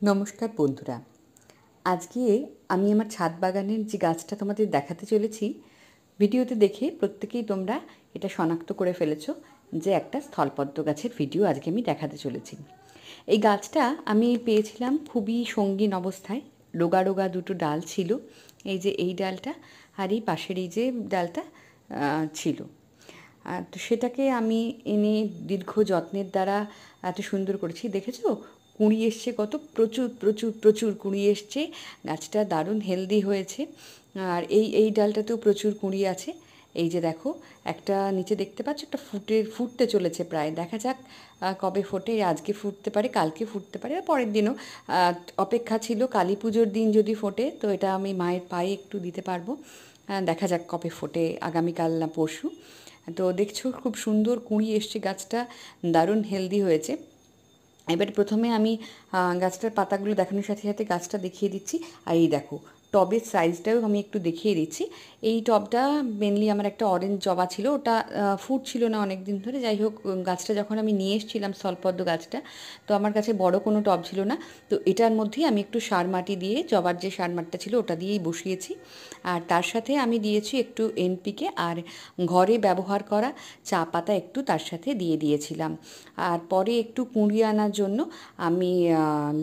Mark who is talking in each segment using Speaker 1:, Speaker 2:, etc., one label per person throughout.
Speaker 1: নমস্কার বন্ধুরা, আজকে আমি আমার ছাদ বাগানের যে গাছটা তোমাদের দেখাতে চলেছি, ভিডিওতে দেখে প্রত্যেকেই তোমরা এটা শনাক্ত করে ফেলেছো যে একটা স্থলপদ্ম গাছের ভিডিও আজকে আমি দেখাতে চলেছি। এই গাছটা আমি পেয়েছিলাম খুবই সঙ্গীন অবস্থায়, রোগা রোগা দুটো ডাল ছিল, এই যে এই ডালটা আর এই পাশের এই যে ডালটা ছিল। তো সেটাকে আমি এনে দীর্ঘ যত্নের দ্বারা এত সুন্দর করেছি, দেখেছো কুঁড়ি এসছে, কত প্রচুর প্রচুর প্রচুর কুঁড়ি এসছে, গাছটা দারুণ হেলদি হয়েছে। আর এই ডালটাতেও প্রচুর কুঁড়ি আছে। এই যে দেখো, একটা নিচে দেখতে পাচ্ছ, একটা ফুটতে চলেছে প্রায়, দেখা যাক কবে ফোটে। আজকে ফুটতে পারে, কালকে ফুটতে পারে, আর পরের দিনও অপেক্ষা ছিল। কালী পুজোর দিন যদি ফোটে তো এটা আমি মায়ের পায়ে একটু দিতে পারবো। দেখা যাক কবে ফোটে, আগামীকাল না পরশু। তো দেখছো খুব সুন্দর কুঁড়ি এসছে, গাছটা দারুণ হেলদি হয়েছে। এবার প্রথমে আমি গাছটার পাতাগুলো দেখানোর সাথে সাথে গাছটা দেখিয়ে দিচ্ছি। আর এই দেখো, টবের সাইজটাও আমি একটু দেখিয়ে দিচ্ছি। এই টবটা মেনলি আমার একটা অরেঞ্জ জবা ছিল, ওটা ফুটছিল না অনেক দিন ধরে। যাই হোক, গাছটা যখন আমি নিয়ে এসেছিলাম স্থলপদ্ম গাছটা, তো আমার কাছে বড় কোনো টব ছিল না, তো এটার মধ্যেই আমি একটু সার মাটি দিয়ে, জবার যে সার মাটিটা ছিল ওটা দিয়েই বসিয়েছি। আর তার সাথে আমি দিয়েছি একটু এনপিকে, আর ঘরে ব্যবহার করা চা পাতা একটু তার সাথে দিয়ে দিয়েছিলাম। আর পরে একটু কুঁড়িয়ে আনার জন্য আমি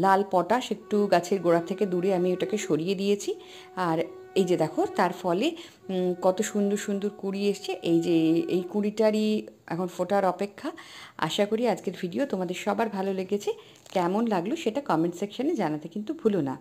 Speaker 1: লাল পটাশ একটু গাছের গোড়া থেকে দূরে আমি ওটাকে সরিয়ে দিয়েছি। আর এই যে দেখো, তার ফলে কত সুন্দর সুন্দর কুঁড়ি এসছে। এই যে এই কুঁড়িটারই এখন ফোটার অপেক্ষা। আশা করি আজকের ভিডিও তোমাদের সবার ভালো লেগেছে। কেমন লাগলো সেটা কমেন্ট সেকশানে জানাতে কিন্তু ভুলো না।